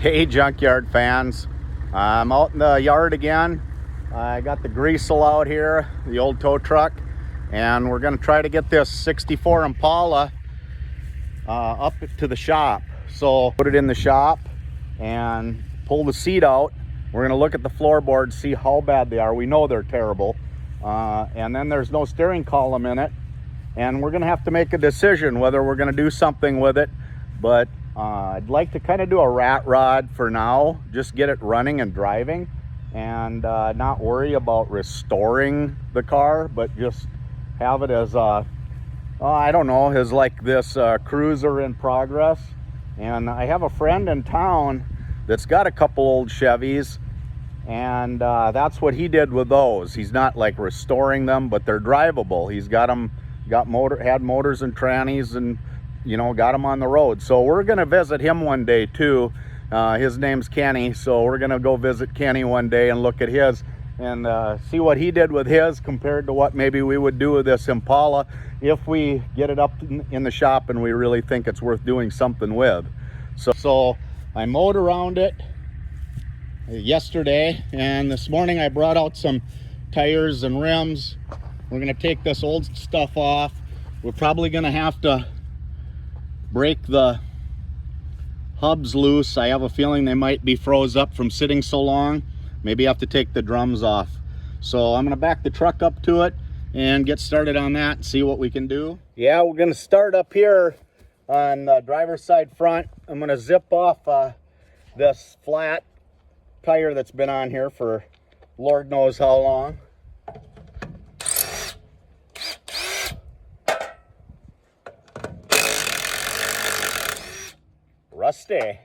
Hey, Junkyard fans. I'm out in the yard again. I got the Greasel out here, the old tow truck, and we're going to try to get this 64 Impala up to the shop. So put it in the shop and pull the seat out. We're going to look at the floorboards, see how bad they are. We know they're terrible. And then there's no steering column in it. And we're going to have to make a decision whether we're going to do something with it. But I'd like to kind of do a rat rod for now, just get it running and driving, and not worry about restoring the car, but just have it as I don't know, as like this cruiser in progress. And I have a friend in town that's got a couple old Chevys, and that's what he did with those. He's not like restoring them, but they're drivable. He's got them, had motors and trannies, and you know, got him on the road. So we're gonna visit him one day too. His name's Kenny, so we're gonna go visit Kenny one day and look at his and see what he did with his compared to what maybe we would do with this Impala if we get it up in the shop and we really think it's worth doing something with. So I mowed around it yesterday, and this morning I brought out some tires and rims. We're gonna take this old stuff off. We're probably gonna have to break the hubs loose. I have a feeling they might be froze up from sitting so long. Maybe have to take the drums off. So I'm gonna back the truck up to it and get started on that and see what we can do. Yeah, we're gonna start up here on the driver's side front. I'm gonna zip off this flat tire that's been on here for Lord knows how long. Rusty.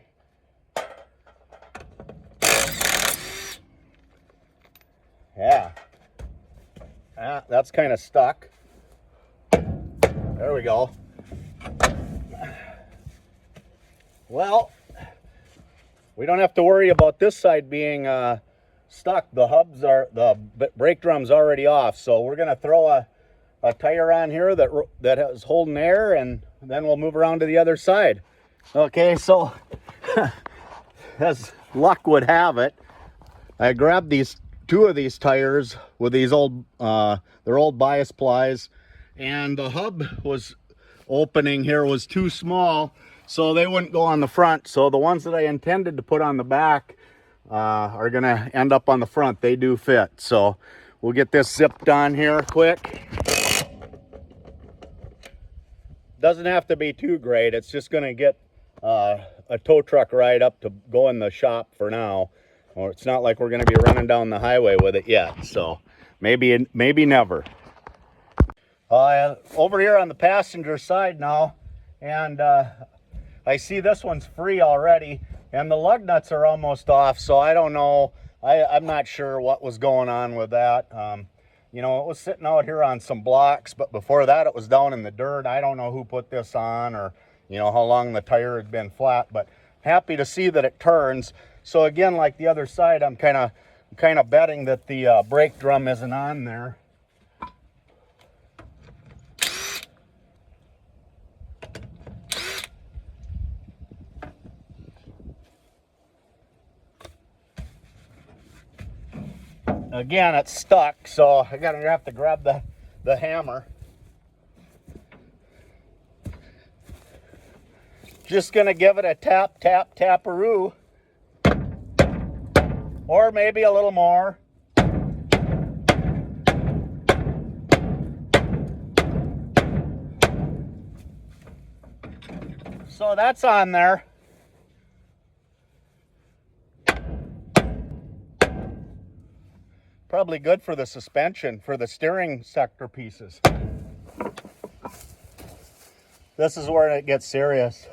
Yeah. That's kind of stuck. There we go. Well, we don't have to worry about this side being stuck. The brake drum's already off, so we're gonna throw a tire on here that is holding air, and then we'll move around to the other side. Okay, so as luck would have it, I grabbed two of these tires with these old they're old bias plies, and the hub was opening here was too small, so they wouldn't go on the front. So the ones that I intended to put on the back are gonna end up on the front. They do fit, so we'll get this zipped on here quick. Doesn't have to be too great. It's just gonna get a tow truck ride up to go in the shop for now, or it's not like we're going to be running down the highway with it yet, so maybe never. Over here on the passenger side now, and I see this one's free already, and the lug nuts are almost off, so I don't know. I'm not sure what was going on with that. You know, it was sitting out here on some blocks, but before that it was down in the dirt. I don't know who put this on, or you know, how long the tire had been flat, but happy to see that it turns. So again, like the other side, I'm kind of betting that the brake drum isn't on there. Again, it's stuck, so I gotta have to grab the hammer. Just gonna give it a tap, tap, taparoo, or maybe a little more. So that's on there. Probably good for the suspension, for the steering sector pieces. This is where it gets serious.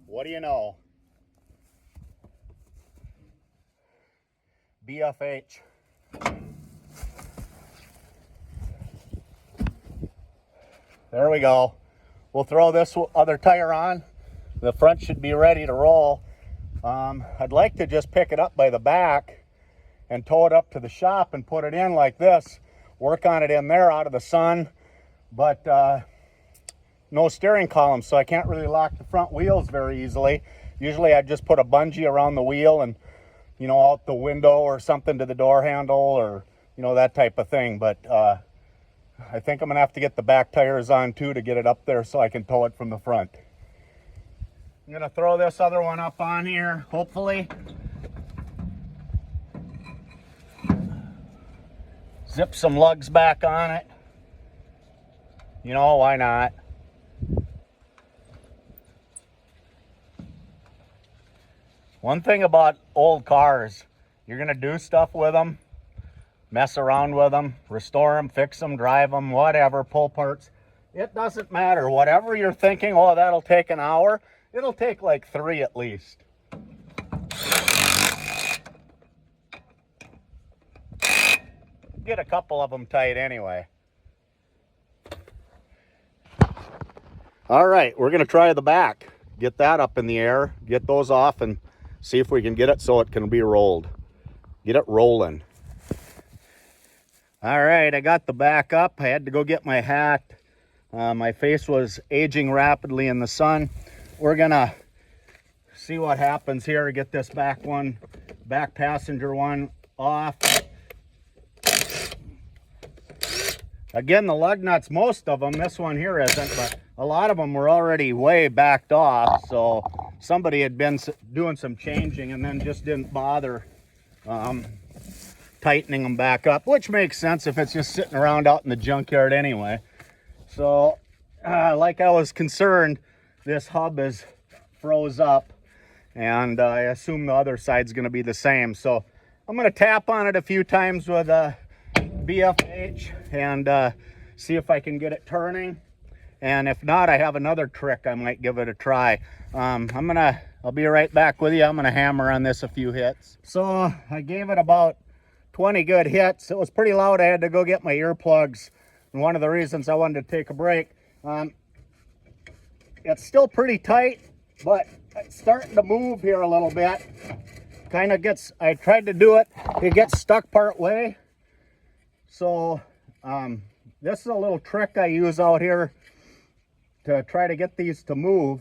What do you know? BFH. There we go. We'll throw this other tire on. The front should be ready to roll. I'd like to just pick it up by the back and tow it up to the shop and put it in like this. Work on it in there out of the sun. But no steering column, so I can't really lock the front wheels very easily. Usually I just put a bungee around the wheel and, you know, out the window or something to the door handle, or, you know, that type of thing. But I think I'm gonna have to get the back tires on too to get it up there so I can tow it from the front. I'm gonna throw this other one up on here, hopefully. Zip some lugs back on it. You know, why not? One thing about old cars, you're gonna do stuff with them, mess around with them, restore them, fix them, drive them, whatever, pull parts. It doesn't matter. Whatever you're thinking, oh, that'll take an hour, it'll take like 3 at least. Get a couple of them tight anyway. All right, we're gonna try the back. Get that up in the air, get those off, and see if we can get it so it can be rolled. Get it rolling. All right, I got the back up. I had to go get my hat. My face was aging rapidly in the sun. We're gonna see what happens here. Get this back passenger one off. Again, the lug nuts, most of them, this one here isn't, but a lot of them were already way backed off, so somebody had been doing some changing and then just didn't bother tightening them back up, which makes sense if it's just sitting around out in the junkyard anyway. So, like I was concerned, this hub is froze up, and I assume the other side's going to be the same. So I'm going to tap on it a few times with a BFH and see if I can get it turning. And if not, I have another trick. I might give it a try. I'll be right back with you. I'm gonna hammer on this a few hits. So I gave it about 20 good hits. It was pretty loud. I had to go get my earplugs. And one of the reasons I wanted to take a break, it's still pretty tight, but it's starting to move here a little bit. Kind of gets, I tried to do it. It gets stuck part way. So this is a little trick I use out here to try to get these to move.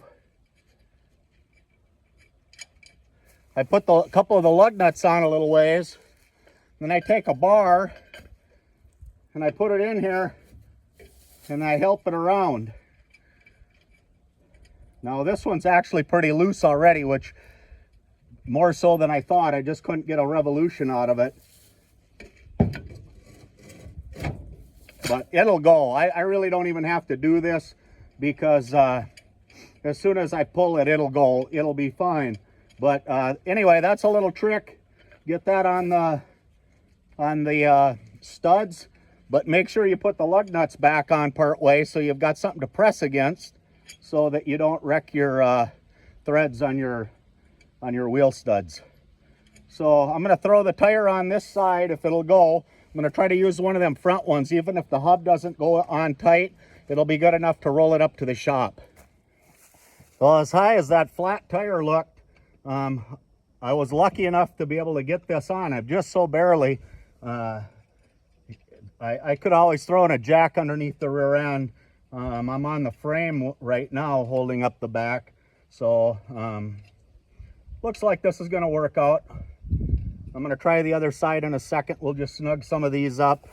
I put a couple of the lug nuts on a little ways, then I take a bar and I put it in here and I help it around. Now this one's actually pretty loose already, which more so than I thought. I just couldn't get a revolution out of it. But it'll go. I really don't even have to do this because as soon as I pull it, it'll go. It'll be fine. But anyway, that's a little trick. Get that on the studs, but make sure you put the lug nuts back on part way so you've got something to press against so that you don't wreck your threads on your wheel studs. So I'm going to throw the tire on this side if it'll go. I'm going to try to use one of them front ones. Even if the hub doesn't go on tight, it'll be good enough to roll it up to the shop. Well, as high as that flat tire looked, I was lucky enough to be able to get this on. I've just so barely. I could always throw in a jack underneath the rear end. I'm on the frame right now holding up the back. So looks like this is going to work out. I'm going to try the other side in a second. We'll just snug some of these up.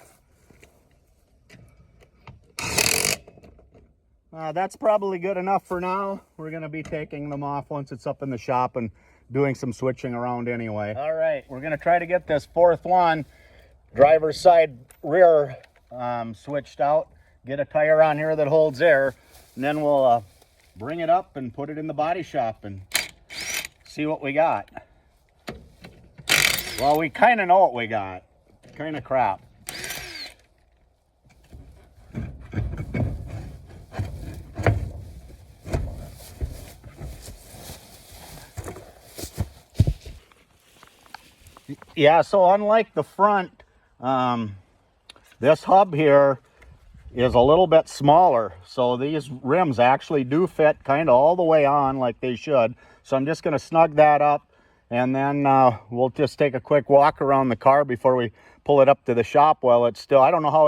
That's probably good enough for now. We're going to be taking them off once it's up in the shop and doing some switching around anyway. All right, we're going to try to get this fourth one, driver's side rear, switched out. Get a tire on here that holds air, and then we'll bring it up and put it in the body shop and see what we got. Well, we kind of know what we got. Kind of crap. Yeah, so unlike the front, this hub here is a little bit smaller. So these rims actually do fit kind of all the way on like they should. So I'm just going to snug that up. And then we'll just take a quick walk around the car before we pull it up to the shop while it's still, I don't know how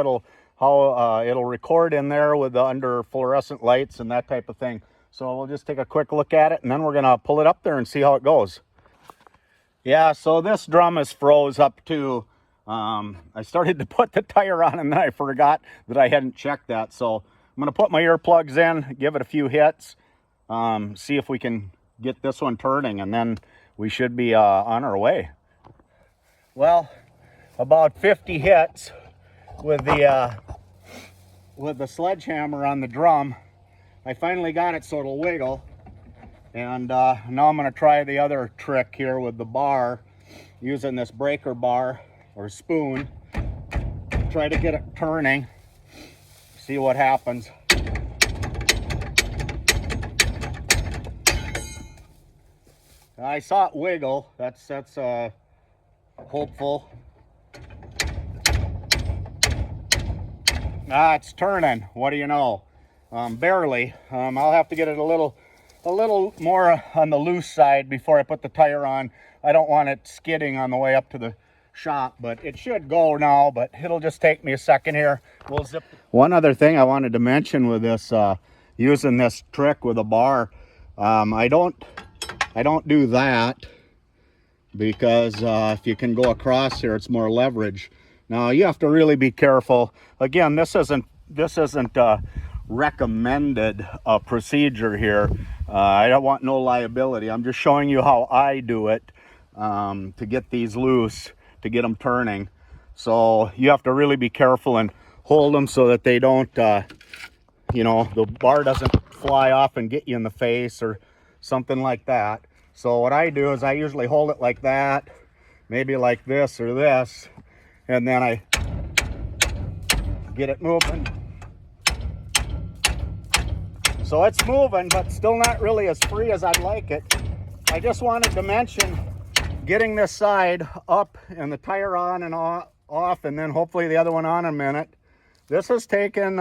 how it'll record in there with the under fluorescent lights and that type of thing. So we'll just take a quick look at it, and then we're gonna pull it up there and see how it goes. Yeah, so this drum is froze up to, I started to put the tire on and then I forgot that I hadn't checked that. So I'm gonna put my earplugs in, give it a few hits, see if we can get this one turning, and then we should be on our way. Well, about 50 hits with the sledgehammer on the drum. I finally got it so it'll wiggle. And now I'm going to try the other trick here with the bar, using this breaker bar or spoon. Try to get it turning, see what happens. I saw it wiggle. That's hopeful. It's turning. What do you know? Barely. I'll have to get it a little more on the loose side before I put the tire on. I don't want it skidding on the way up to the shop, but it should go now, but it'll just take me a second here. We'll zip. One other thing I wanted to mention with this, using this trick with a bar, I don't do that because if you can go across here, it's more leverage. Now you have to really be careful. Again, this isn't recommended procedure here. I don't want no liability. I'm just showing you how I do it to get these loose, to get them turning. So you have to really be careful and hold them so that they don't, you know, the bar doesn't fly off and get you in the face or something like that. So what I do is I usually hold it like that, maybe like this or this, and then I get it moving. So it's moving, but still not really as free as I'd like it. I just wanted to mention getting this side up and the tire on and off, and then hopefully the other one on in a minute. This has taken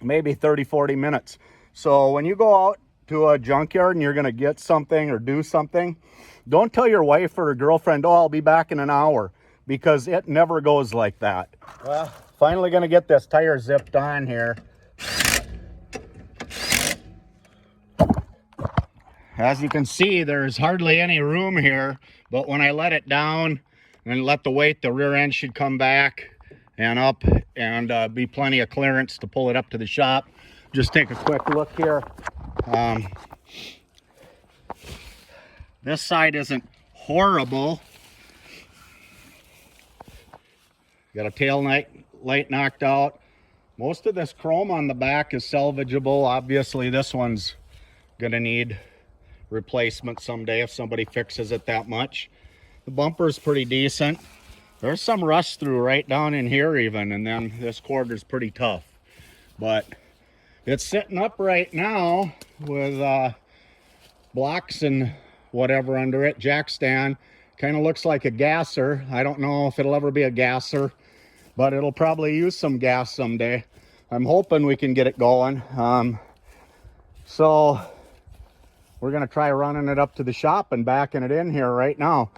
maybe 30-40 minutes. So when you go out to a junkyard and you're gonna get something or do something, don't tell your wife or girlfriend, oh, I'll be back in an hour, because it never goes like that. Well, finally gonna get this tire zipped on here. As you can see, there's hardly any room here, but when I let it down and let the weight, the rear end should come back and up, and be plenty of clearance to pull it up to the shop. Just take a quick look here. This side isn't horrible. Got a tail light knocked out. Most of this chrome on the back is salvageable. Obviously, this one's gonna need replacement someday if somebody fixes it that much. The bumper's pretty decent. There's some rust through right down in here even, and then this quarter's pretty tough. But it's sitting up right now with blocks and whatever under it, jack stand. Kind of looks like a gasser. I don't know if it'll ever be a gasser, but it'll probably use some gas someday. I'm hoping we can get it going. So we're gonna try running it up to the shop and backing it in here right now.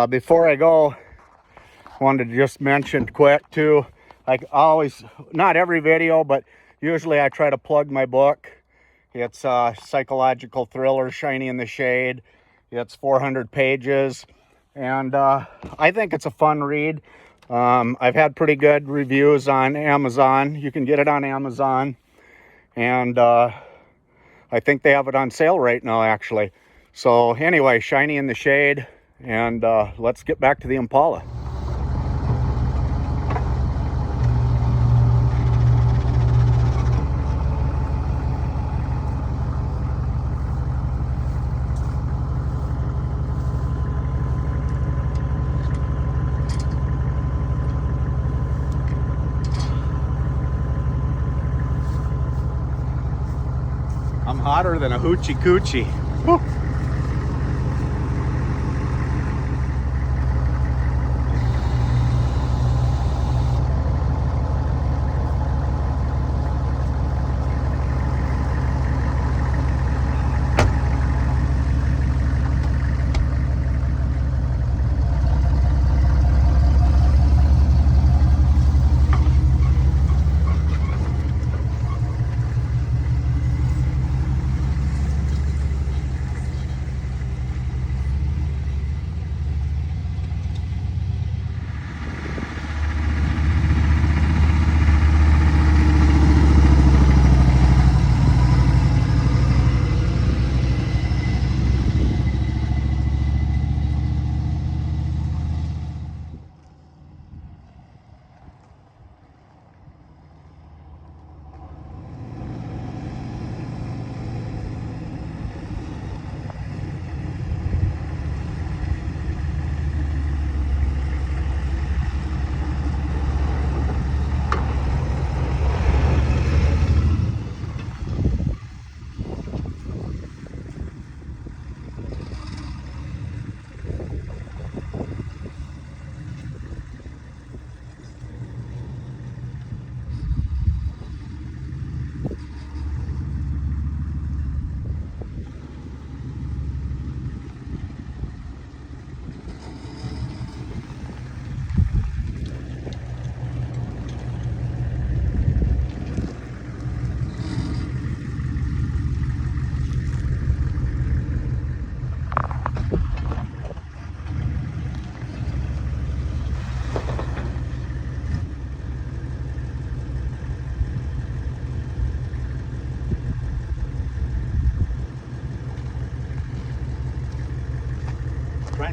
Before I go, I wanted to just mention quick too, like always, not every video, but usually I try to plug my book. It's Psychological Thriller, Shiny in the Shade. It's 400 pages, and I think it's a fun read. I've had pretty good reviews on Amazon. You can get it on Amazon, and I think they have it on sale right now, actually. So anyway, Shiny in the Shade, and let's get back to the Impala. I'm hotter than a hoochie coochie. Woo.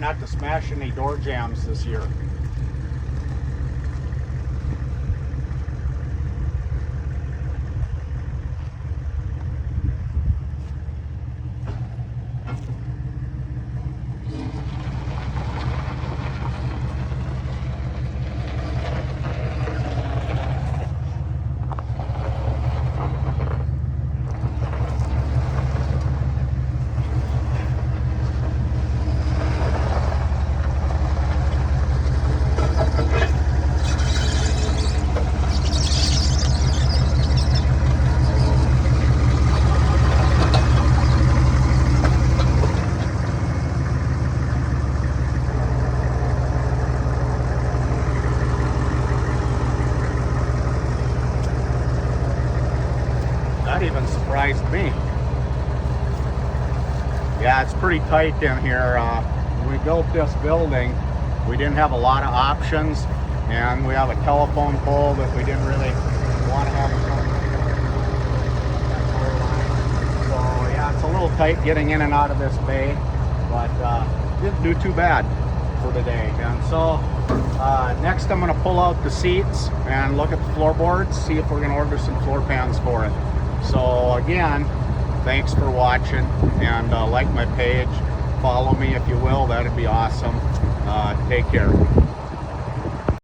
trying not to smash any door jambs this year. That even surprised me. Yeah, it's pretty tight in here. When we built this building, we didn't have a lot of options, and we have a telephone pole that we didn't really want to have. So yeah, it's a little tight getting in and out of this bay, but didn't do too bad for today. And so next I'm going to pull out the seats and look at the floorboards, see if we're going to order some floor pans for it. So again, thanks for watching, and like my page, follow me if you will, that'd be awesome. Take care.